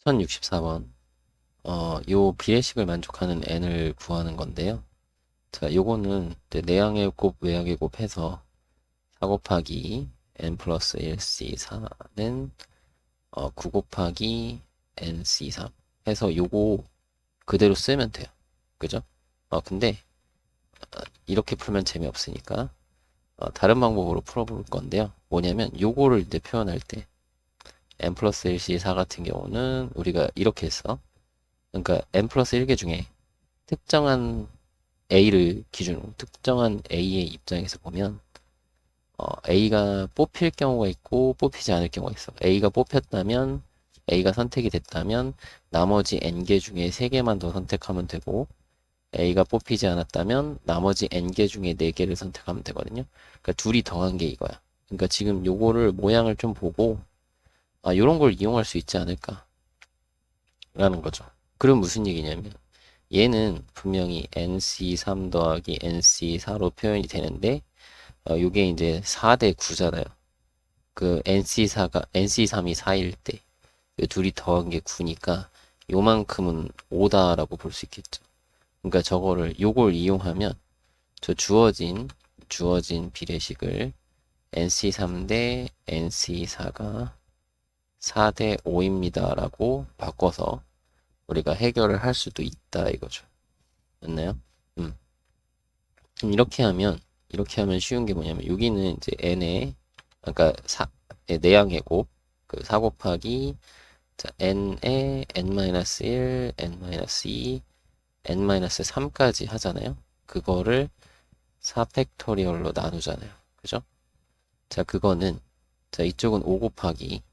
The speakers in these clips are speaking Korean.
1064번. 요 비례식을 만족하는 n을 구하는 건데요. 자, 요거는 이제 내항의 곱, 외항의 곱 해서 4 곱하기 n 플러스 1c4는 9 곱하기 nc3 해서 요거 그대로 쓰면 돼요. 그죠? 근데 이렇게 풀면 재미없으니까 다른 방법으로 풀어볼 건데요. 뭐냐면 요거를 이제 표현할 때 n 플러스 1c4 같은 경우는 우리가 이렇게 했어. 그러니까 n 플러스 1개 중에 특정한 A를 기준으로 특정한 A의 입장에서 보면 A가 뽑힐 경우가 있고 뽑히지 않을 경우가 있어. A가 뽑혔다면 A가 선택이 됐다면 나머지 N개 중에 3개만 더 선택하면 되고 A가 뽑히지 않았다면 나머지 N개 중에 4개를 선택하면 되거든요. 그러니까 둘이 더한 게 이거야. 그러니까 지금 요거를 모양을 좀 보고 요런 걸 이용할 수 있지 않을까 라는 거죠. 그럼 무슨 얘기냐면 얘는 분명히 NC3 더하기 NC4로 표현이 되는데 요게 이제 4대 9잖아요. 그 NC3이 4일 때 요 둘이 더한 게 9니까 요만큼은 5다라고 볼 수 있겠죠. 그러니까 요걸 이용하면 저 주어진 비례식을 NC3 대 NC4가 4대 5입니다라고 바꿔서 우리가 해결을 할 수도 있다 이거죠. 맞나요? 음. 그럼 이렇게 하면 쉬운 게 뭐냐면 여기는 이제 n의 그러니까 내양의 곱 그 4 곱하기 자, n의 n-1, n-2, n-3까지 하잖아요. 그거를 4팩토리얼로 나누잖아요. 그죠? 자, 그거는 자, 이쪽은 5 곱하기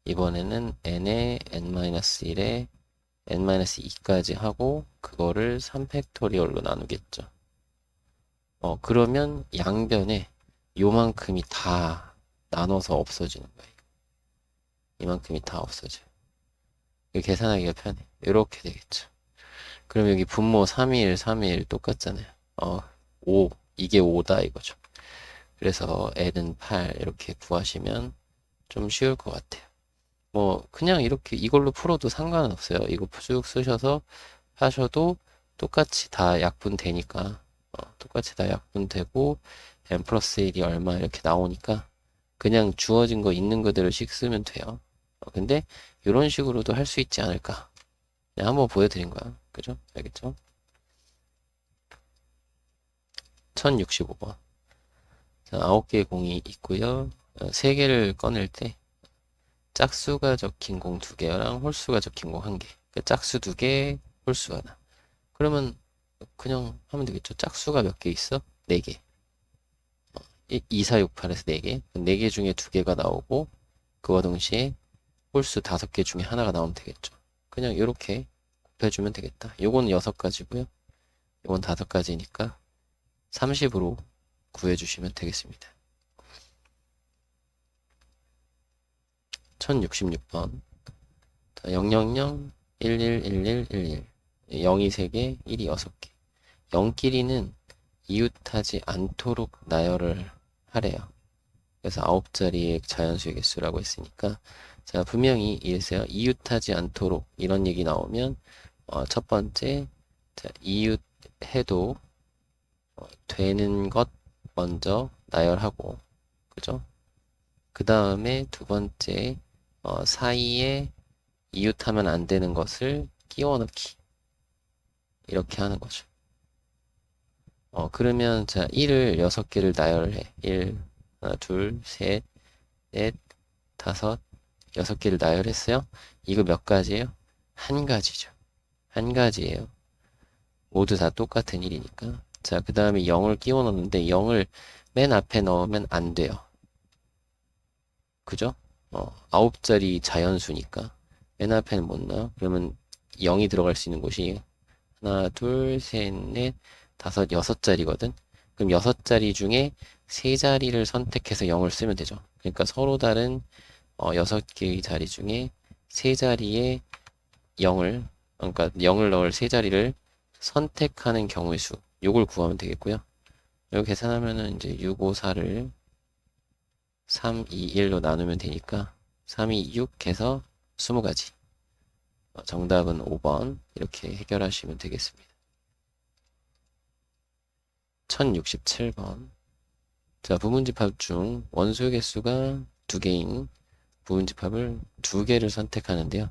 이번에는 n의 n-1에 n-2까지 하고 그거를 3팩토리얼로 나누겠죠. 그러면 양변에 요만큼이 다 나눠서 없어지는 거예요. 이만큼이 다 없어져요. 이거 계산하기가 편해. 이렇게 되겠죠. 그럼 여기 분모 3일, 3일 똑같잖아요. 5, 이게 5다 이거죠. 그래서 n은 8 이렇게 구하시면 좀 쉬울 것 같아요. 뭐 그냥 이렇게 이걸로 풀어도 상관은 없어요. 이거 쭉 쓰셔서 하셔도 똑같이 다 약분되니까 똑같이 다 약분되고 n 플러스 1이 얼마 이렇게 나오니까 그냥 주어진 거 있는 그대로씩 쓰면 돼요. 근데 이런 식으로도 할 수 있지 않을까? 그냥 한번 보여드린 거야. 그죠? 알겠죠? 1065번. 자, 9개의 공이 있고요. 3개를 꺼낼 때 짝수가 적힌 공 2개랑 홀수가 적힌 공 1개. 그러니까 짝수 2개, 홀수 하나. 그러면 그냥 하면 되겠죠. 짝수가 몇 개 있어? 4개. 2, 4, 6, 8에서 4개. 4개 중에 2개가 나오고 그와 동시에 홀수 5개 중에 하나가 나오면 되겠죠. 그냥 이렇게 곱해주면 되겠다. 요거는 6가지고요. 요건 5가지니까 30으로 구해주시면 되겠습니다. 1066번 000 111111 0이 3개, 1이 6개. 0끼리는 이웃하지 않도록 나열을 하래요. 그래서 9자리의 자연수의 개수라고 했으니까 자 분명히 이랬어요. 이웃하지 않도록 이런 얘기 나오면 첫 번째 자, 이웃해도 되는 것 먼저 나열하고 그죠? 그 다음에 두 번째 사이에 이웃하면 안 되는 것을 끼워 넣기 이렇게 하는 거죠. 그러면 자 1을 6개를 나열해. 1, 하나, 둘, 셋, 넷, 다섯, 6개를 나열했어요. 이거 몇 가지예요? 한 가지죠. 한 가지예요. 모두 다 똑같은 일이니까. 자, 그 다음에 0을 끼워 넣는데 0을 맨 앞에 넣으면 안 돼요. 그죠? 9자리 자연수니까. 맨 앞에는 못 넣어. 그러면 0이 들어갈 수 있는 곳이 하나, 둘, 셋, 넷, 다섯, 6자리거든. 그럼 6자리 중에 3자리를 선택해서 0을 쓰면 되죠. 그러니까 서로 다른 6개의 자리 중에 3자리에 0을, 그러니까 0을 넣을 3자리를 선택하는 경우의 수. 요걸 구하면 되겠고요. 이거 계산하면은 이제 654를 3, 2, 1로 나누면 되니까 3, 2, 6 해서 20가지. 정답은 5번 이렇게 해결하시면 되겠습니다. 1067번. 자, 부분집합 중 원소의 개수가 2개인 부분집합을 2개를 선택하는데요.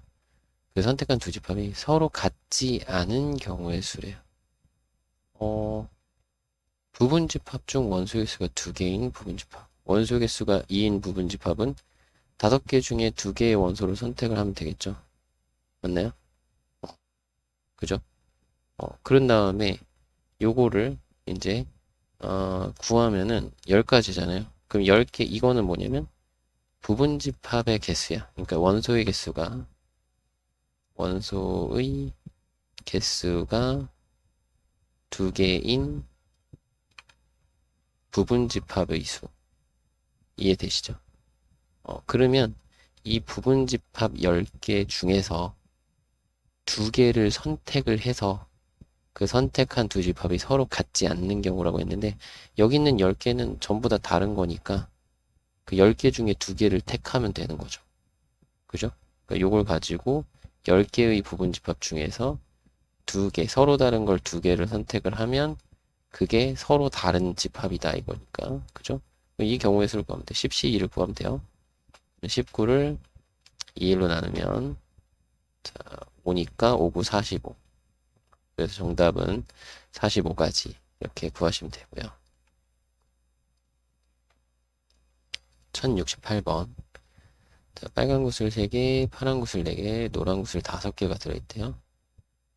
그 선택한 두 집합이 서로 같지 않은 경우의 수래요. 부분집합 중 원소의 개수가 2개인 부분집합. 원소의 개수가 2인 부분집합은 5개 중에 2개의 원소를 선택을 하면 되겠죠. 맞나요? 그죠? 그런 다음에 요거를 이제 구하면은 10가지잖아요. 그럼 10개, 이거는 뭐냐면 부분집합의 개수야. 그러니까 원소의 개수가 2개인 부분집합의 수. 이해되시죠? 그러면 이 부분집합 10개 중에서 2개를 선택을 해서 그 선택한 두 집합이 서로 같지 않는 경우라고 했는데, 여기 있는 10개는 전부 다 다른 거니까 그 10개 중에 2개를 택하면 되는 거죠. 그죠? 그러니까 요걸 가지고 10개의 부분집합 중에서 2개, 서로 다른 걸 2개를 선택을 하면 그게 서로 다른 집합이다 이거니까. 그죠? 이 경우의 수를 구하면 돼. 10C2를 구하면 돼요. 19를 2일로 나누면 자, 5니까 5, 9, 45. 그래서 정답은 45가지 이렇게 구하시면 되고요. 1068번. 자, 빨간 구슬 3개, 파란 구슬 4개, 노란 구슬 5개가 들어있대요.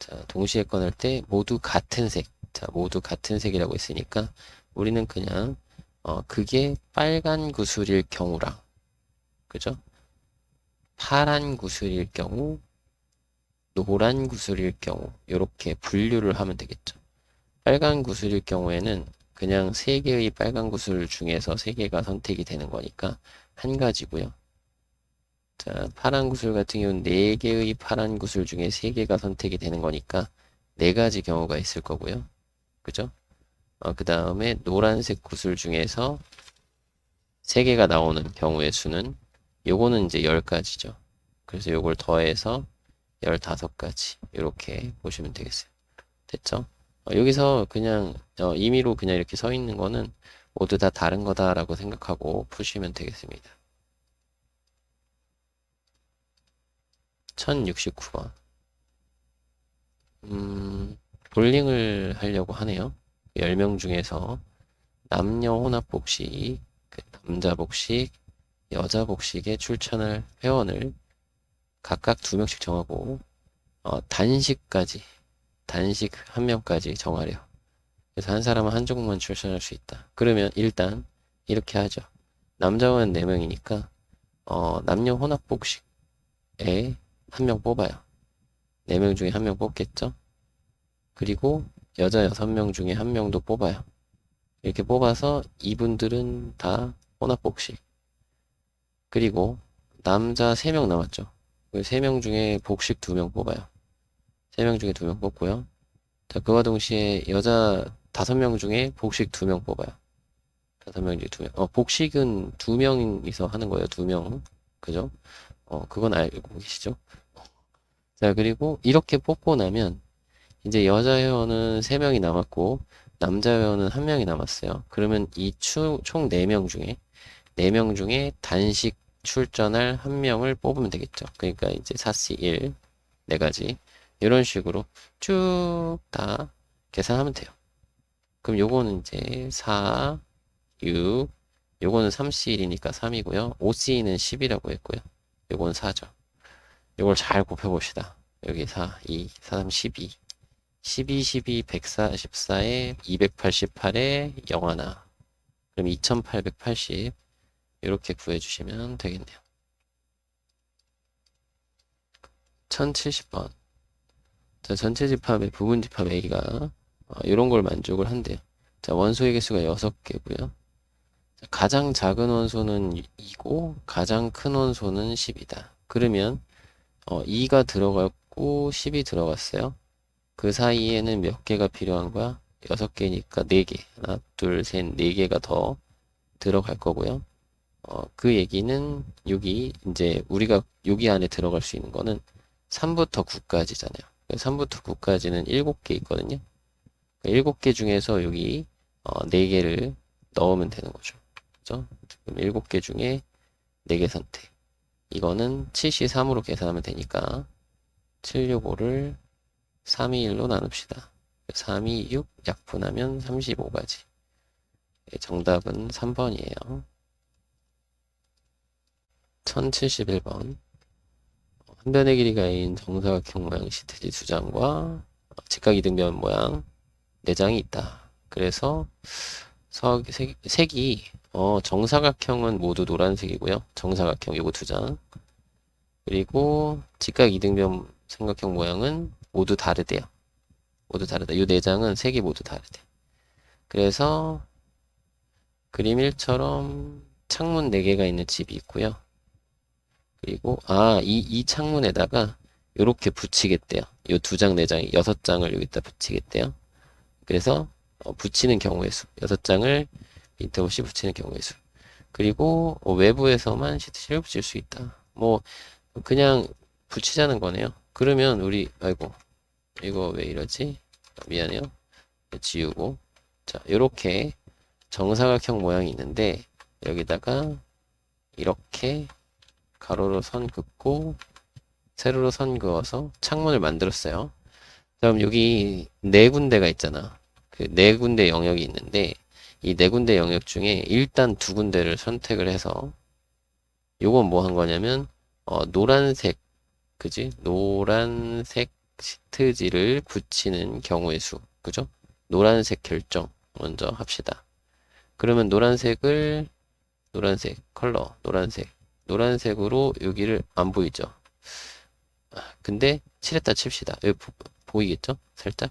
자, 동시에 꺼낼 때 모두 같은 색. 자, 모두 같은 색이라고 했으니까 우리는 그냥 그게 빨간 구슬일 경우랑, 그죠? 파란 구슬일 경우, 노란 구슬일 경우 이렇게 분류를 하면 되겠죠. 빨간 구슬일 경우에는 그냥 3개의 빨간 구슬 중에서 3개가 선택이 되는 거니까 한 가지고요. 자, 파란 구슬 같은 경우는 4개의 파란 구슬 중에 3개가 선택이 되는 거니까 4가지 경우가 있을 거고요. 그죠? 그 다음에 노란색 구슬 중에서 3개가 나오는 경우의 수는 요거는 이제 10가지죠. 그래서 요걸 더해서 15가지 이렇게 보시면 되겠어요. 됐죠? 여기서 그냥 임의로 그냥 이렇게 서 있는 거는 모두 다 다른 거다라고 생각하고 푸시면 되겠습니다. 1069번. 볼링을 하려고 하네요. 10명 중에서 남녀 혼합 복식, 남자 복식, 여자 복식에 출전할 회원을 각각 2명씩 정하고 단식까지, 단식 1명까지 정하래요. 그래서 한 사람은 한 종목만 출전할 수 있다. 그러면 일단 이렇게 하죠. 남자는 4명이니까 남녀 혼합 복식에 1명 뽑아요. 4명 중에 1명 뽑겠죠? 그리고 여자 6명 중에 1명도 뽑아요. 이렇게 뽑아서 이분들은 다 혼합 복식. 그리고 남자 3명 남았죠. 3명 중에 복식 2명 뽑아요. 3명 중에 2명 뽑고요. 자, 그와 동시에 여자 5명 중에 복식 2명 뽑아요. 5명 중에 2명. 복식은 2명이서 하는 거예요. 2명. 그죠? 그건 알고 계시죠? 자, 그리고 이렇게 뽑고 나면 이제 여자 회원은 3명이 남았고 남자 회원은 1명이 남았어요. 그러면 이 총 4명 중에 단식 출전할 1명을 뽑으면 되겠죠. 그러니까 이제 4C 1, 4가지. 이런 식으로 쭉 다 계산하면 돼요. 그럼 요거는 이제 4, 6, 요거는 3C1이니까 3이고요. 5C는 10이라고 했고요. 요거는 4죠. 요걸 잘 곱해봅시다. 여기 4, 2, 4, 3, 12. 12, 12, 144에 288에 0 하나. 그럼 2880. 이렇게 구해주시면 되겠네요. 1070번. 자, 전체 집합의 부분 집합 A가 이런 걸 만족을 한대요. 자, 원소의 개수가 6개고요. 가장 작은 원소는 2고 가장 큰 원소는 10이다. 그러면 2가 들어갔고 10이 들어갔어요. 그 사이에는 몇 개가 필요한 거야? 6개니까 4개. 하나, 둘, 셋, 4개가 더 들어갈 거고요. 그 얘기는 여기 이제 우리가 여기 안에 들어갈 수 있는 거는 3부터 9까지잖아요. 3부터 9까지는 7개 있거든요. 7개 중에서 여기 4개를 넣으면 되는 거죠. 그죠? 그럼 7개 중에 4개 선택. 이거는 7C3으로 계산하면 되니까 765를 321로 나눕시다. 326 약분하면 35가지. 정답은 3번이에요. 1071번. 한 변의 길이가 A인 정사각형 모양 시트지 두 장과 직각이등변 모양 4장이 있다. 그래서 색이 정사각형은 모두 노란색이고요. 정사각형 요거 두 장. 그리고 직각 이등변 삼각형 모양은 모두 다르대요. 모두 다르다. 요 4장은 색이 모두 다르대. 그래서 그림 1처럼 창문 4개가 있는 집이 있고요. 그리고 이 창문에다가 요렇게 붙이겠대요. 요 2장, 4장, 6장을 여기다 붙이겠대요. 그래서 붙이는 경우의 수. 6장을 밑에 없이 붙이는 경우의 수. 그리고 외부에서만 시트지를 붙일 수 있다. 뭐 그냥 붙이자는 거네요. 그러면 우리 아이고 이거 왜 이러지? 미안해요. 지우고 자 요렇게 정사각형 모양이 있는데 여기다가 이렇게 가로로 선 긋고 세로로 선 그어서 창문을 만들었어요. 그럼 여기 4군데가 있잖아. 그 4군데 영역이 있는데 이 4군데 영역 중에 일단 2군데를 선택을 해서 요건 뭐 한 거냐면 노란색 그지? 노란색 시트지를 붙이는 경우의 수 그죠? 노란색 결정 먼저 합시다. 그러면 노란색 컬러 노란색으로 여기를 안 보이죠? 근데 칠했다 칩시다. 여기 보이겠죠? 살짝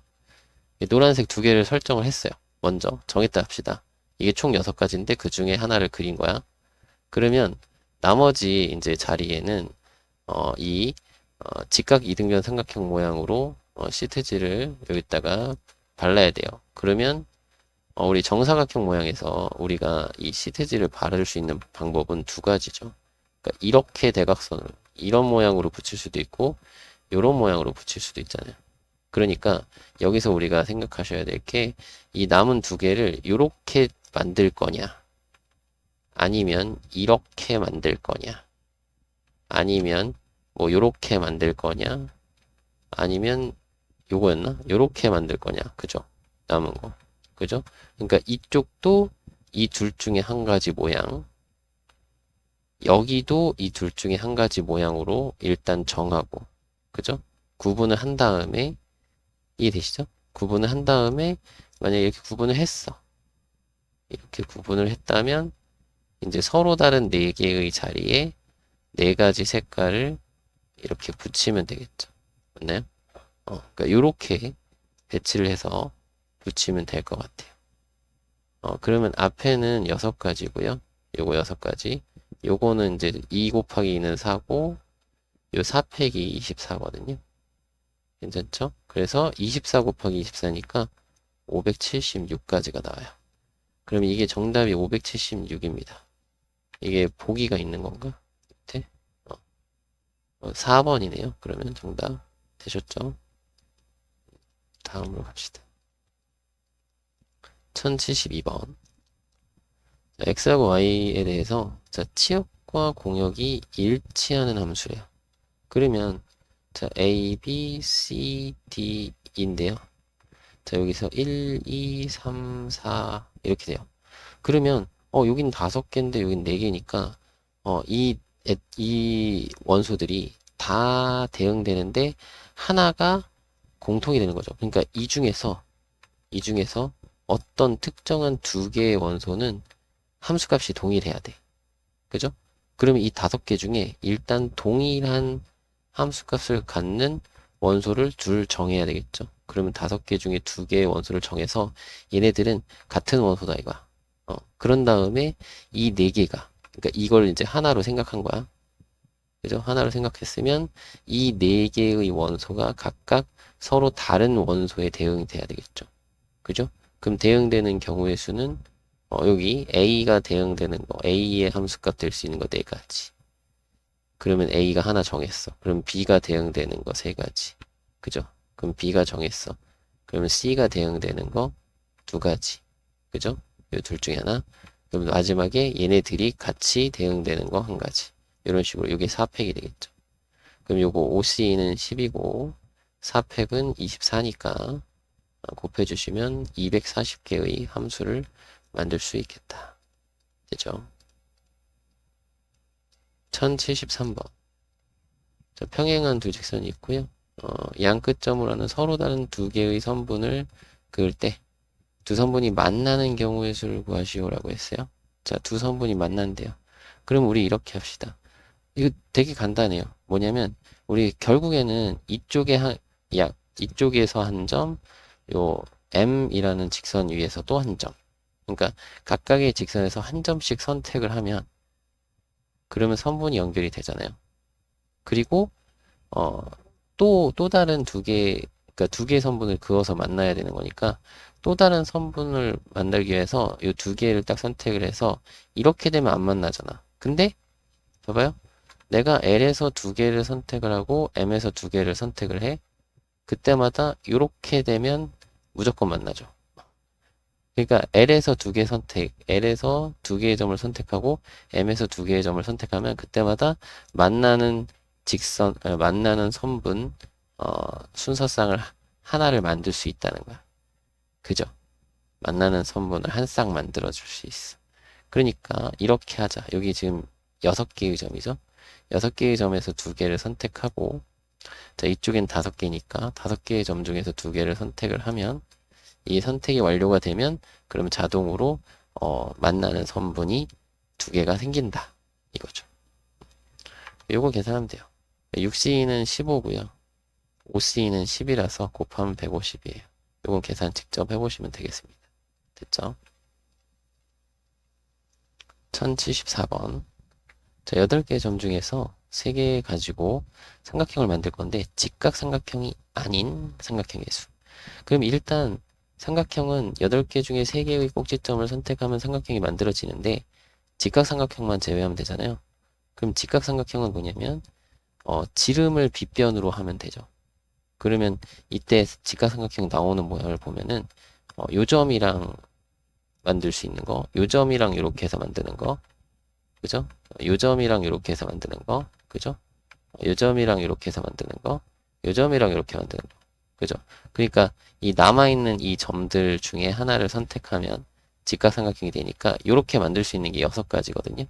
노란색 2개를 설정을 했어요. 먼저 정했다 합시다. 이게 총 6가지인데 그 중에 하나를 그린 거야. 그러면 나머지 이제 자리에는 이 직각 이등변 삼각형 모양으로 시트지를 여기다가 발라야 돼요. 그러면 우리 정사각형 모양에서 우리가 이 시트지를 바를 수 있는 방법은 2가지죠. 그러니까 이렇게 대각선을 이런 모양으로 붙일 수도 있고 이런 모양으로 붙일 수도 있잖아요. 그러니까 여기서 우리가 생각하셔야 될 게 이 남은 2개를 이렇게 만들 거냐 아니면 이렇게 만들 거냐 아니면 뭐 요렇게 만들 거냐 아니면 요거였나? 요렇게 만들 거냐 그죠? 남은 거 그죠? 그러니까 이쪽도 이 둘 중에 한 가지 모양 여기도 이 둘 중에 한 가지 모양으로 일단 정하고 그죠? 구분을 한 다음에 이해되시죠? 구분을 한 다음에 만약에 이렇게 구분을 했어 이렇게 구분을 했다면 이제 서로 다른 4개의 자리에 4가지 색깔을 이렇게 붙이면 되겠죠. 맞나요? 그러니까 이렇게 배치를 해서 붙이면 될 것 같아요. 그러면 앞에는 6가지고요. 요거 6가지. 요거는 이제 2 곱하기 2는 4고 요 4 팩이 24거든요. 괜찮죠? 그래서 24 곱하기 24니까 576가지가 나와요. 그럼 이게 정답이 576입니다. 이게 보기가 있는 건가? 밑에? 4번이네요. 그러면 정답 되셨죠? 다음으로 갑시다. 1072번. x하고 y에 대해서 자, 치역과 공역이 일치하는 함수래요. 그러면 자, a, b, c, d인데요. 자, 여기서 1, 2, 3, 4 이렇게 돼요. 그러면 여긴 5개인데 여긴 4개니까 이 원소들이 다 대응되는데 하나가 공통이 되는 거죠. 그러니까 이 중에서 어떤 특정한 2개의 원소는 함수값이 동일해야 돼. 그죠? 그러면 이 5개 중에 일단 동일한 함수값을 갖는 원소를 둘 정해야 되겠죠. 그러면 5개 중에 2개의 원소를 정해서 얘네들은 같은 원소다 이거야. 그런 다음에 이 4개가 그러니까 이걸 이제 하나로 생각한 거야. 그죠? 하나로 생각했으면 이 4개의 원소가 각각 서로 다른 원소에 대응이 돼야 되겠죠. 그죠? 그럼 대응되는 경우의 수는 여기 A가 대응되는 거, A의 함수값 될 수 있는 거 4가지. 그러면 A가 하나 정했어. 그럼 B가 대응되는 거 세 가지. 그죠? 그럼 B가 정했어. 그러면 C가 대응되는 거 두 가지. 그죠? 이 둘 중에 하나. 그럼 마지막에 얘네들이 같이 대응되는 거 한 가지. 이런 식으로 이게 4팩이 되겠죠. 그럼 요거 OC는 10이고 4팩은 24니까 곱해주시면 240개의 함수를 만들 수 있겠다. 되죠? 1073번. 자, 평행한 두 직선이 있고요. 양 끝점으로 하는 서로 다른 두 개의 선분을 그을 때 두 선분이 만나는 경우의 수를 구하시오라고 했어요. 자, 두 선분이 만난대요. 그럼 우리 이렇게 합시다. 이거 되게 간단해요. 뭐냐면 우리 결국에는 이쪽에서 한 점, 요 M이라는 직선 위에서 또 한 점. 그러니까 각각의 직선에서 한 점씩 선택을 하면 그러면 선분이 연결이 되잖아요. 그리고 또 다른 그러니까 두 개의 선분을 그어서 만나야 되는 거니까 또 다른 선분을 만들기 위해서 이 두 개를 딱 선택을 해서 이렇게 되면 안 만나잖아. 근데 봐봐요. 내가 L에서 두 개를 선택을 하고 M에서 두 개를 선택을 해. 그때마다 이렇게 되면 무조건 만나죠. 그러니까 L에서 두 개 선택, L에서 두 개의 점을 선택하고 M에서 두 개의 점을 선택하면 그때마다 만나는 만나는 선분, 순서쌍을 하나를 만들 수 있다는 거야. 그죠? 만나는 선분을 한 쌍 만들어 줄 수 있어. 그러니까 이렇게 하자. 여기 지금 6개의 점이죠? 6개의 점에서 두 개를 선택하고 자, 이쪽엔 5개니까 5개의 점 중에서 두 개를 선택을 하면 이 선택이 완료가 되면 그럼 자동으로 만나는 선분이 두 개가 생긴다. 이거죠. 요거 계산하면 돼요. 6C는 15고요. 5C는 10이라서 곱하면 150이에요. 요건 계산 직접 해보시면 되겠습니다. 됐죠? 1074번. 자, 8개의 점 중에서 3개 가지고 삼각형을 만들 건데 직각삼각형이 아닌 삼각형의 수. 그럼 일단 삼각형은 8개 중에 3개의 꼭지점을 선택하면 삼각형이 만들어지는데 직각삼각형만 제외하면 되잖아요. 그럼 직각삼각형은 뭐냐면 지름을 빗변으로 하면 되죠. 그러면 이때 직각삼각형 나오는 모양을 보면은 요 점이랑 만들 수 있는 거, 요 점이랑 이렇게 해서 만드는 거, 그죠? 요 점이랑 이렇게 해서 만드는 거, 그죠? 요 점이랑 이렇게 해서 만드는 거, 요 점이랑 이렇게 만드는 거, 그죠? 그러니까 이 남아있는 이 점들 중에 하나를 선택하면 직각삼각형이 되니까 이렇게 만들 수 있는 게 6가지거든요.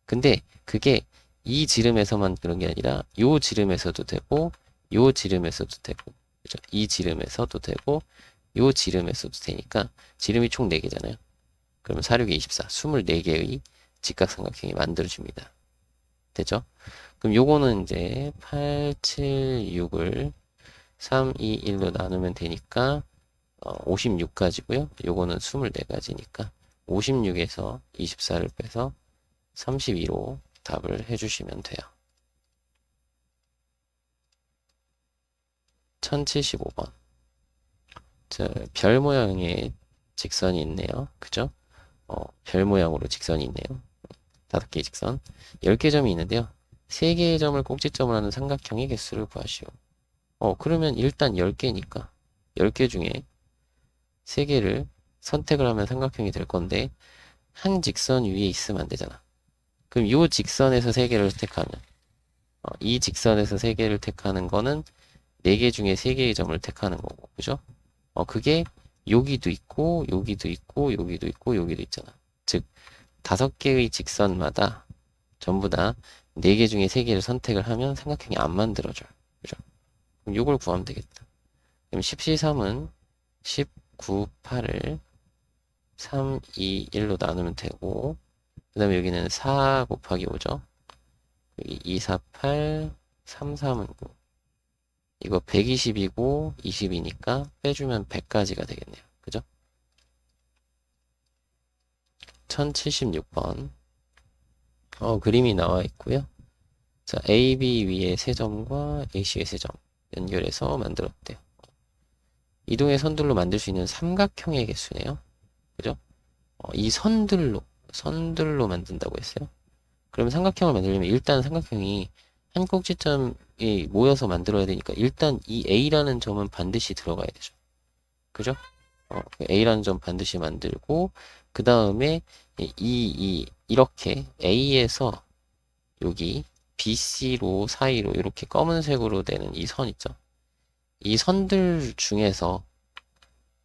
근데 그게 이 지름에서만 그런 게 아니라 요 지름에서도 되고 요 지름에서도 되고 그죠? 이 지름에서도 되고 요 지름에서도 되니까 지름이 총 4개잖아요. 그러면 4, 6에 24, 24개의 직각삼각형이 만들어집니다. 되죠? 그럼 요거는 이제 8, 7, 6을 3, 2, 1로 나누면 되니까 56가지고요. 요거는 24가지니까 56에서 24를 빼서 32로 답을 해주시면 돼요. 1075번. 별 모양의 직선이 있네요. 그죠? 별 모양으로 직선이 있네요. 5개의 직선. 10개 점이 있는데요. 3개의 점을 꼭지점을 하는 삼각형의 개수를 구하시오. 그러면 일단 10개니까 10개 중에 3개를 선택을 하면 삼각형이 될 건데 한 직선 위에 있으면 안 되잖아. 그럼 이 직선에서 3개를 택하면 이 직선에서 3개를 택하는 거는 4개 중에 3개의 점을 택하는 거고 그죠? 그게 여기도 있고 여기도 있고 여기도 있고 여기도 있잖아. 즉 5개의 직선마다 전부 다 4개 중에 3개를 선택을 하면 삼각형이 안 만들어져요. 그죠? 그럼 이걸 구하면 되겠다. 그럼 10C3은 19, 8을 3, 2, 1로 나누면 되고 그 다음에 여기는 4 곱하기 5죠. 여기 2, 4, 8, 3, 3은 9. 이거 120이고 20이니까 빼주면 100까지가 되겠네요. 그죠? 1076번. 그림이 나와 있고요. 자, AB 위에 세 점과 AC의 세 점 연결해서 만들었대요. 이동의 선들로 만들 수 있는 삼각형의 개수네요. 그죠? 이 선들로 만든다고 했어요. 그러면 삼각형을 만들려면 일단 삼각형이 한 꼭지점이 모여서 만들어야 되니까 일단 이 A라는 점은 반드시 들어가야 되죠. 그죠? A라는 점 반드시 만들고 그 다음에 이렇게 A에서 여기 BC로 사이로 이렇게 검은색으로 되는 이 선 있죠. 이 선들 중에서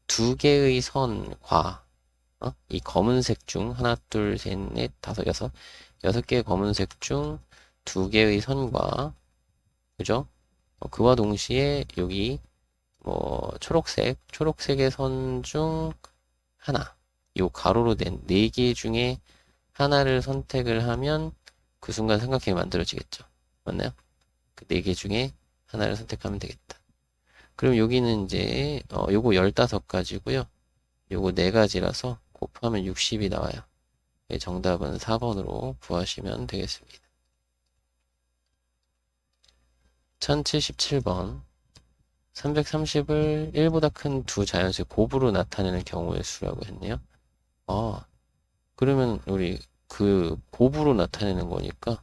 두 개의 선과 이 검은색 중 하나, 둘, 셋, 넷, 다섯, 여섯 개의 검은색 중 두 개의 선과 그죠? 그와 동시에 여기 뭐 초록색의 선 중 하나, 요 가로로 된 네 개 중에 하나를 선택을 하면 그 순간 삼각형이 만들어지겠죠. 맞나요? 그 네 개 중에 하나를 선택하면 되겠다. 그럼 여기는 이제 요거 15가지고요. 요거 4가지라서 곱하면 60이 나와요. 네, 정답은 4번으로 구하시면 되겠습니다. 1077번 330을 1보다 큰 두 자연수의 곱으로 나타내는 경우의 수라고 했네요. 그러면 우리 그 곱으로 나타내는 거니까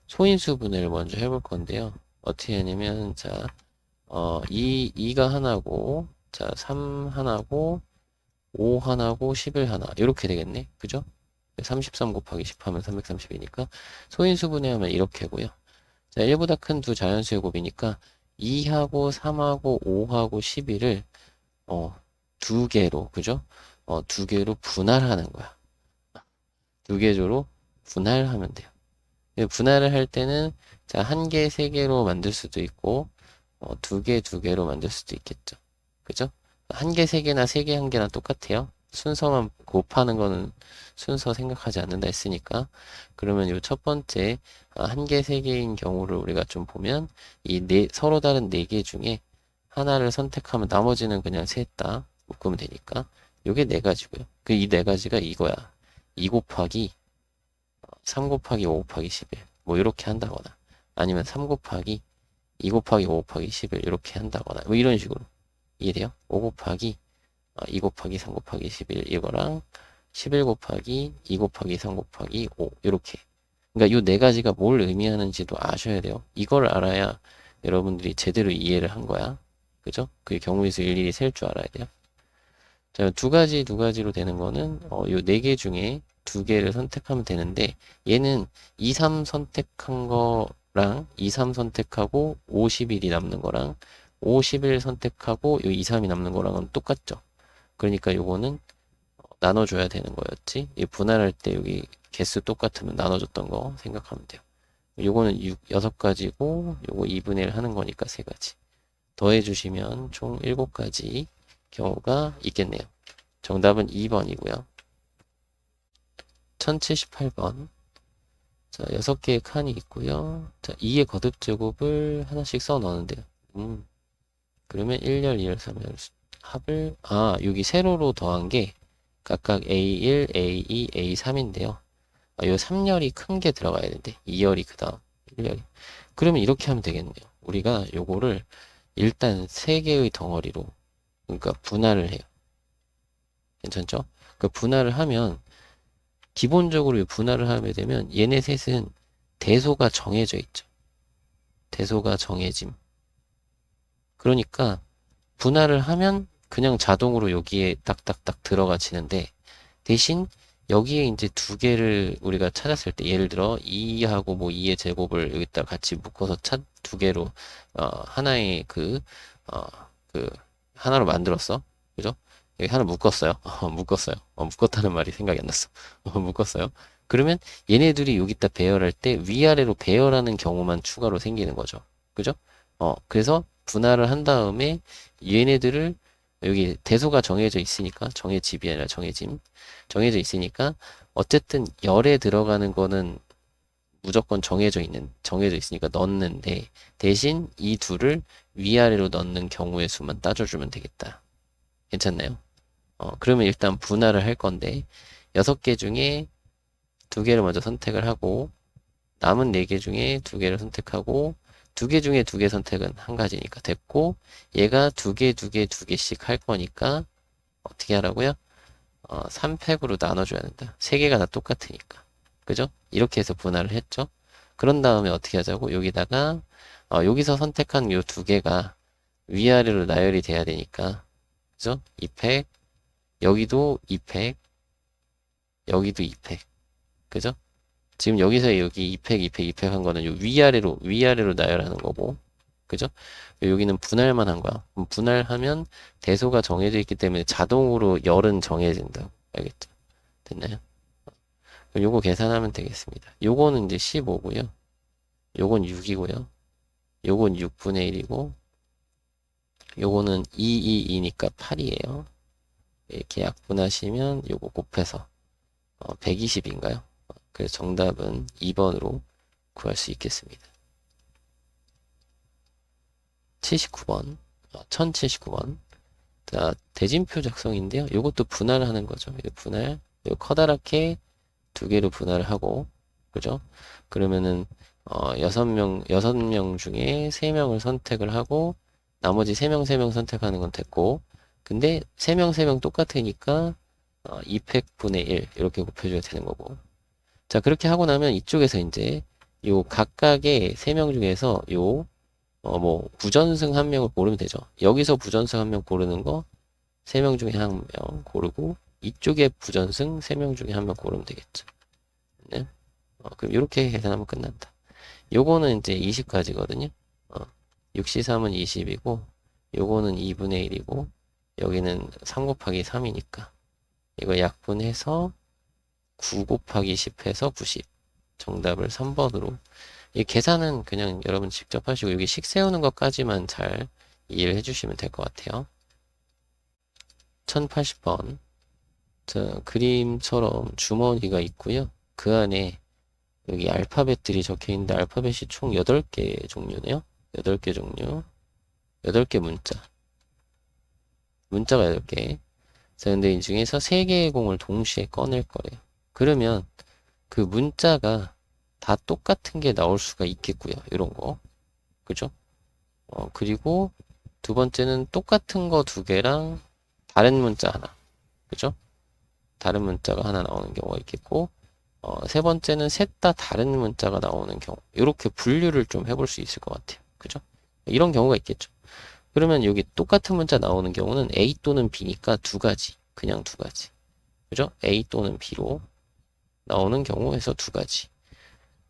소인수 분해를 먼저 해볼 건데요. 어떻게 하냐면 자, 2가 하나고 자, 3 하나고 5 하나고 11 하나 이렇게 되겠네. 그죠? 33 곱하기 10 하면 330이니까 소인수 분해하면 이렇게고요. 자, 1보다 큰 두 자연수의 곱이니까 2하고 3하고 5하고 11을 두 개로 그죠? 두 개로 분할하는 거야. 두 개조로 분할하면 돼요. 분할을 할 때는 자, 한 개, 세 개로 만들 수도 있고 두 개, 두 개로 만들 수도 있겠죠. 그죠? 한 개, 세 개나 세 개, 한 개나 똑같아요. 순서만 곱하는 거는 순서 생각하지 않는다 했으니까. 그러면 요 첫 번째, 한 개, 세 개인 경우를 우리가 좀 보면, 서로 다른 네 개 중에 하나를 선택하면 나머지는 그냥 셋 다 묶으면 되니까. 요게 네 가지고요. 이 네 가지가 이거야. 2 곱하기 3 곱하기 5 곱하기 11. 뭐 이렇게 한다거나. 아니면 3 곱하기 2 곱하기 5 곱하기 11 이렇게 한다거나 뭐 이런 식으로 이해돼요? 5 곱하기 2 곱하기 3 곱하기 11 이거랑 11 곱하기 2 곱하기 3 곱하기 5 이렇게 그러니까 이 네 가지가 뭘 의미하는지도 아셔야 돼요. 이걸 알아야 여러분들이 제대로 이해를 한 거야. 그죠? 그 경우의 수 일일이 셀 줄 알아야 돼요. 자, 두 가지로 되는 거는 요 네 개 중에 두 개를 선택하면 되는데 얘는 2, 3 선택한 거랑 2, 3 선택하고 51이 남는 거랑 51 선택하고 요 2, 3이 남는 거랑은 똑같죠. 그러니까 요거는 나눠줘야 되는 거였지. 이 분할할 때 여기 개수 똑같으면 나눠줬던 거 생각하면 돼요. 요거는 6가지고 요거 2분의 1 하는 거니까 3가지. 더해주시면 총 7가지 경우가 있겠네요. 정답은 2번이고요. 1078번. 자, 6개의 칸이 있고요. 자, 2의 거듭 제곱을 하나씩 써 넣는데요. 그러면 1열, 2열, 3열 합을 여기 세로로 더한 게 각각 A1, A2, A3인데요. 요 3열이 큰 게 들어가야 되는데 2열이 그 다음 1열이. 그러면 이렇게 하면 되겠네요. 우리가 요거를 일단 3개의 덩어리로 그러니까 분할을 해요. 괜찮죠? 그 분할을 하면 기본적으로 분할을 하게 되면 얘네 셋은 대소가 정해져 있죠. 대소가 정해짐. 그러니까 분할을 하면 그냥 자동으로 여기에 딱딱딱 들어가지는데 대신 여기에 이제 두 개를 우리가 찾았을 때 예를 들어 2하고 뭐 2의 제곱을 여기다 같이 묶어서 두 개로 하나의 그 하나로 만들었어. 그죠? 여기 하나 묶었어요. 묶었다는 말이 생각이 안 났어. 묶었어요. 그러면 얘네들이 여기다 배열할 때 위아래로 배열하는 경우만 추가로 생기는 거죠. 그죠? 그래서 분할을 한 다음에 얘네들을 여기 대소가 정해져 있으니까 정해집이 아니라 정해짐 정해져 있으니까 어쨌든 열에 들어가는 거는 무조건 정해져 있으니까 넣는데 대신 이 둘을 위아래로 넣는 경우의 수만 따져주면 되겠다. 괜찮나요? 그러면 일단 분할을 할 건데 6개 중에 2개를 먼저 선택을 하고 남은 4개 중에 2개를 선택하고 2개 중에 2개 선택은 한 가지니까 됐고 얘가 2개, 2개, 2개씩 할 거니까 어떻게 하라고요? 3팩으로 나눠줘야 된다. 3개가 다 똑같으니까. 그죠? 이렇게 해서 분할을 했죠. 그런 다음에 어떻게 하자고? 여기다가 여기서 선택한 요 두 개가 위아래로 나열이 돼야 되니까, 그죠? 2팩, 여기도 2팩, 여기도 2팩, 그죠? 지금 여기서 여기 2팩, 2팩, 2팩 한 거는 요 위아래로 나열하는 거고, 그죠? 여기는 분할만 한 거야. 그럼 분할하면 대소가 정해져 있기 때문에 자동으로 열은 정해진다고. 알겠죠? 됐나요? 그럼 요거 계산하면 되겠습니다. 요거는 이제 15고요. 요건 6이고요. 요건 6분의 1이고, 요거는 2니까 8이에요. 이렇게 약분하시면 요거 곱해서 120인가요? 그래서 정답은 2번으로 구할 수 있겠습니다. 79번, 1079번. 자, 대진표 작성인데요. 요것도 분할하는 거죠. 이 분할, 요 커다랗게 두 개로 분할을 하고, 그죠? 그러면은, 6명 중에 3명을 선택을 하고, 나머지 3명 선택하는 건 됐고, 근데 3명 똑같으니까, 2팩분의 1, 이렇게 곱해줘야 되는 거고. 자, 그렇게 하고 나면 이쪽에서 이제, 요 각각의 3명 중에서 뭐, 부전승 한 명을 고르면 되죠. 여기서 부전승 한 명 고르는 거, 3명 중에 한 명 고르고, 이쪽에 부전승 3명 중에 한 명 고르면 되겠죠. 네? 그럼 이렇게 계산하면 끝난다. 요거는 이제 20까지거든요. 6C3은 20이고, 요거는 2분의 1이고, 여기는 3 곱하기 3이니까, 이거 약분해서 9 곱하기 10 해서 90. 정답을 3번으로. 이 계산은 그냥 여러분 직접 하시고, 여기 식 세우는 것까지만 잘 이해를 해주시면 될 것 같아요. 1080번. 자, 그림처럼 주머니가 있고요. 그 안에 여기 알파벳들이 적혀 있는데 알파벳이 총 8개 종류네요. 8개 종류. 8개 문자가 8개. 자, 근데 이 중에서 3개의 공을 동시에 꺼낼 거래요. 그러면 그 문자가 다 똑같은 게 나올 수가 있겠고요. 이런 거. 그죠? 그리고 두 번째는 똑같은 거 2개랑 다른 문자 하나. 그죠? 다른 문자가 하나 나오는 경우가 있겠고, 세 번째는 셋 다 다른 문자가 나오는 경우. 이렇게 분류를 좀 해볼 수 있을 것 같아요. 그죠? 이런 경우가 있겠죠. 그러면 여기 똑같은 문자 나오는 경우는 A 또는 B니까 2가지. 그냥 2가지. 그죠? A 또는 B로 나오는 경우에서 2가지.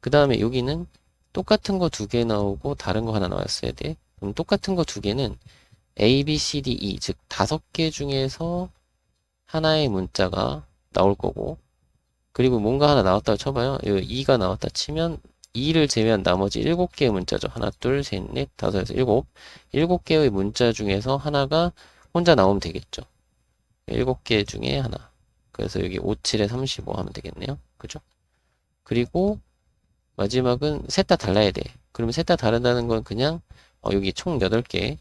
그 다음에 여기는 똑같은 거 2개 나오고 다른 거 하나 나왔어야 돼. 그럼 똑같은 거 2개는 A, B, C, D, E, 즉 5개 중에서 하나의 문자가 나올 거고, 그리고 뭔가 하나 나왔다고 쳐봐요. 여기 2가 나왔다 치면 2를 제외한 나머지 7개의 문자죠. 하나, 둘, 셋, 넷, 다섯, 여섯, 일곱. 7개의 문자 중에서 하나가 혼자 나오면 되겠죠. 7개 중에 하나. 그래서 여기 5, 7에 35 하면 되겠네요. 그죠? 그리고 마지막은 셋 다 달라야 돼. 그러면 셋 다 다르다는 건 그냥 여기 총 8개의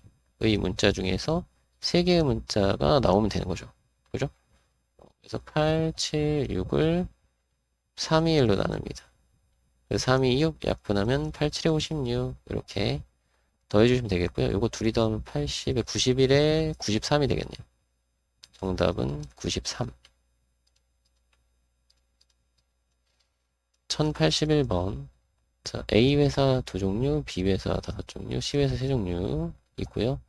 문자 중에서 3개의 문자가 나오면 되는 거죠. 그죠? 그래서 8, 7, 6을 3, 2, 1로 나눕니다. 3, 2, 6 약분하면 8, 7에 56 이렇게 더해주시면 되겠고요. 요거 둘이 더하면 80에 91에 93이 되겠네요. 정답은 93. 1081번. 자, A 회사 2종류, B 회사 5종류, C 회사 3종류 있고요.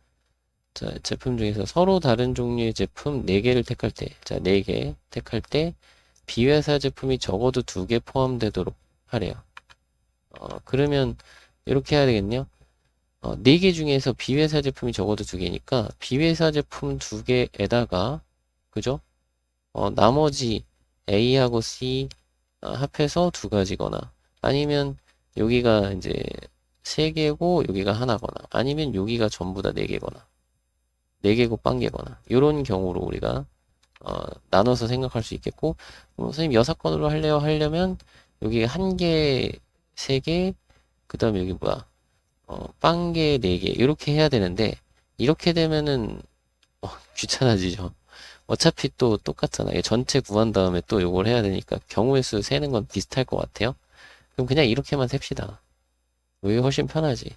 자, 제품 중에서 서로 다른 종류의 제품 4개를 택할 때, 자, 4개 택할 때 B 회사 제품이 적어도 2개 포함되도록 하래요. 그러면 이렇게 해야 되겠네요. 4개 중에서 B회사 제품이 적어도 2개니까 B회사 제품 2개에다가 그죠? 나머지 A하고 C 합해서 2가지거나 아니면 여기가 이제 3개고 여기가 하나거나 아니면 여기가 전부 다 4개거나 4개고 빵개거나 이런 경우로 우리가 나눠서 생각할 수 있겠고 선생님 6건으로 하려면 여기 1개, 3개 그 다음에 여기 뭐야 빵개 4개 이렇게 해야 되는데 이렇게 되면은 귀찮아지죠. 어차피 또 똑같잖아. 전체 구한 다음에 또 요걸 해야 되니까 경우의 수 세는 건 비슷할 것 같아요. 그럼 그냥 이렇게만 셉시다. 이게 훨씬 편하지.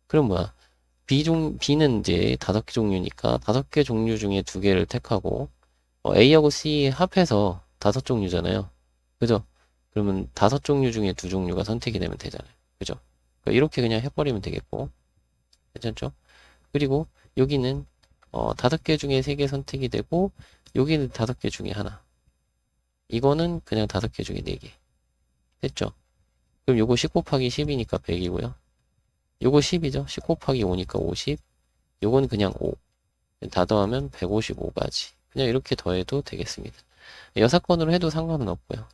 그럼 뭐야? B는 이제 5개 종류니까 5개 종류 중에 2개를 택하고 A하고 C 합해서 5종류잖아요. 그죠? 그러면 5종류 중에 2종류가 선택이 되면 되잖아요. 그죠? 그러니까 이렇게 그냥 해버리면 되겠고. 괜찮죠? 그리고 여기는 5개 중에 3개 선택이 되고 여기는 5개 중에 하나. 이거는 그냥 5개 중에 4개. 됐죠? 그럼 요거 10 곱하기 10이니까 100이고요. 요거 10이죠? 10 곱하기 5니까 50. 요건 그냥 5. 다 더하면 155가지. 그냥 이렇게 더해도 되겠습니다. 6건으로 해도 상관은 없고요.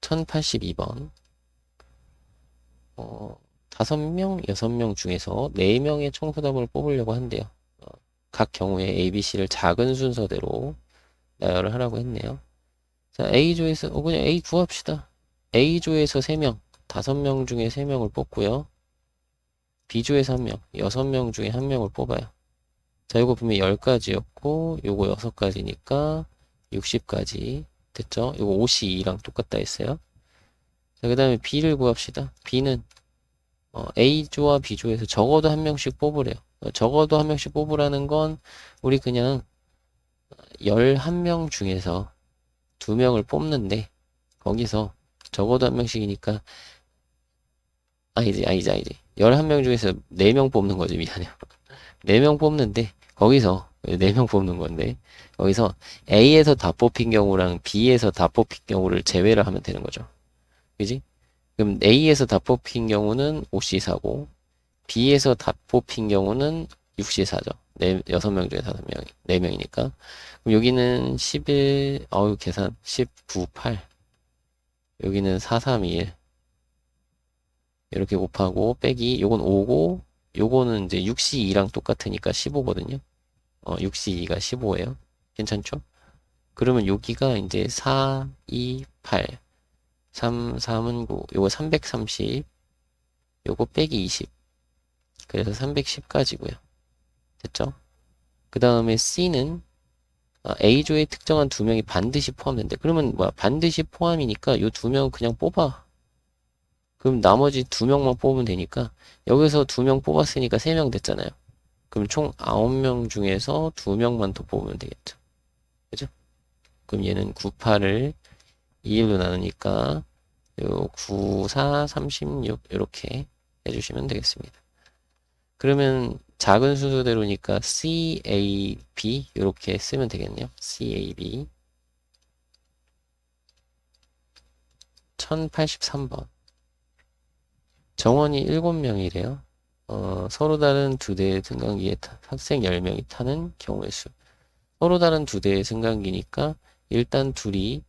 1082번. 5명, 6명 중에서 4명의 청소답을 뽑으려고 한대요. 각 경우에 A, B, C를 작은 순서대로 나열을 하라고 했네요. 자, A조에서, 그냥 A 구합시다. A조에서 3명, 5명 중에 3명을 뽑고요. B조에서 1명, 6명 중에 1명을 뽑아요. 자, 이거 보면 10가지였고, 요거 6가지니까 60가지. 됐죠? 요거 52랑 똑같다 했어요. 자, 그 다음에 B를 구합시다. B는 A조와 B조에서 적어도 1명씩 뽑으래요. 적어도 1명씩 뽑으라는 건 우리 그냥 11명 중에서 2명을 뽑는데 거기서 적어도 1명씩이니까 아니지 11명 중에서 4명 뽑는 거지. 미안해요. 4명 뽑는데 거기서 4명 뽑는 건데 거기서 A에서 다 뽑힌 경우랑 B에서 다 뽑힌 경우를 제외를 하면 되는 거죠. 그지? 그럼 A에서 다 뽑힌 경우는 5C4고 B에서 다 뽑힌 경우는 6C4죠. 6명 중에 5명이 4명이니까. 그럼 여기는 11 계산 19, 8. 여기는 4, 3, 2, 1. 이렇게 곱하고 빼기 요건 5고 요거는 이제 6C2랑 똑같으니까 15거든요. 6C2가 15예요. 괜찮죠? 그러면 여기가 이제 4, 2, 8. 3, 3은 9. 요거 330. 요거 빼기 20. 그래서 310까지고요. 됐죠? 그 다음에 C는 A조에 특정한 2명이 반드시 포함된대. 그러면 뭐야? 반드시 포함이니까 요 2명 그냥 뽑아. 그럼 나머지 2명만 뽑으면 되니까 여기서 2명 뽑았으니까 3명 됐잖아요. 그럼 총 9명 중에서 2명만 더 뽑으면 되겠죠. 그죠? 그럼 얘는 9, 8을 2일로 나누니까 요 9, 4, 36 이렇게 해주시면 되겠습니다. 그러면 작은 순서대로니까 C, A, B 이렇게 쓰면 되겠네요. C, A, B 1083번 정원이 7명이래요. 서로 다른 2대의 승강기에 학생 10명이 타는 경우의 수. 서로 다른 2대의 승강기니까 일단 둘이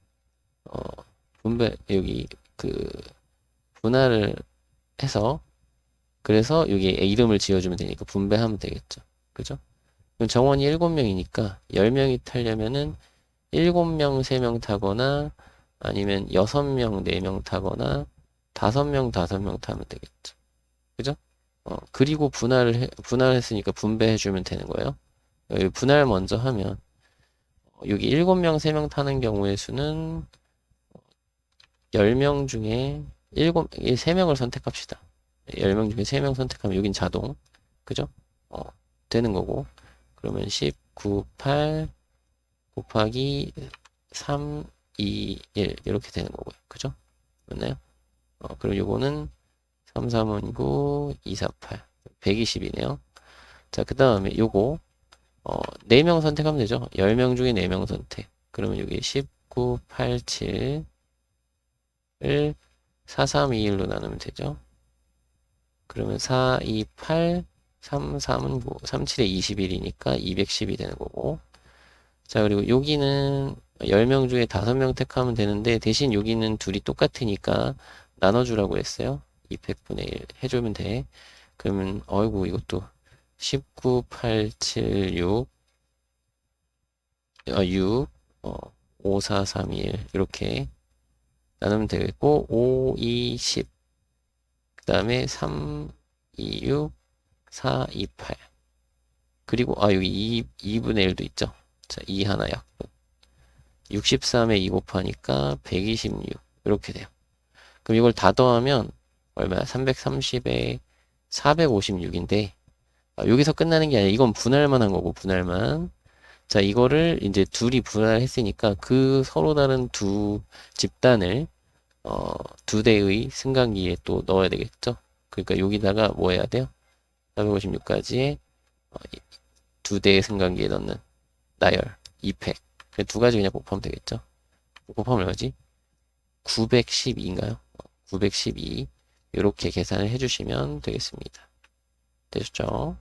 분배 여기 그 분할을 해서 그래서 여기 이름을 지어주면 되니까 분배하면 되겠죠. 그죠? 그럼 정원이 7명이니까 10명이 타려면은 7명 3명 타거나 아니면 6명 4명 타거나 5명 5명 타면 되겠죠. 그죠? 그리고 분할했으니까 분배해주면 되는 거예요. 여기 분할 먼저 하면 여기 7명 3명 타는 경우의 수는 10명 중에 3명을 선택합시다. 10명 중에 3명 선택하면 여긴 자동. 그죠? 되는 거고. 그러면 19, 8 곱하기 3, 2, 1 이렇게 되는 거고요. 그죠? 맞나요? 그럼 요거는 3, 3은 9, 2, 4, 8 120이네요. 자, 그 다음에 요거 4명 선택하면 되죠. 10명 중에 4명 선택. 그러면 여기 19, 8, 7을 4, 3, 2, 1로 나누면 되죠. 그러면 4, 2, 8, 3, 3은 9, 3, 7에 21이니까 210이 되는 거고. 자, 그리고 여기는 10명 중에 5명 택하면 되는데 대신 여기는 둘이 똑같으니까 나눠주라고 했어요. 200분의 1 해주면 돼. 그러면 어이구 이것도 19, 8, 7, 6 6 5, 4, 3, 1 이렇게 나누면 되겠고 5, 2, 10 그 다음에 3, 2, 6 4, 2, 8 그리고 여기 2분의 1도 있죠. 자, 2 하나 약분 63에 2 곱하니까 126 이렇게 돼요. 그럼 이걸 다 더하면 얼마야? 330에 456인데 여기서 끝나는 게 아니라 이건 분할만 한 거고 분할만 자, 이거를 이제 둘이 분할했으니까 그 서로 다른 두 집단을 두 대의 승강기에 또 넣어야 되겠죠. 그러니까 여기다가 뭐 해야 돼요? 456까지의 두 대의 승강기에 넣는 나열 2팩. 두 가지 그냥 곱하면 되겠죠. 곱하면 얼마지? 912인가요? 912 이렇게 계산을 해주시면 되겠습니다. 되셨죠?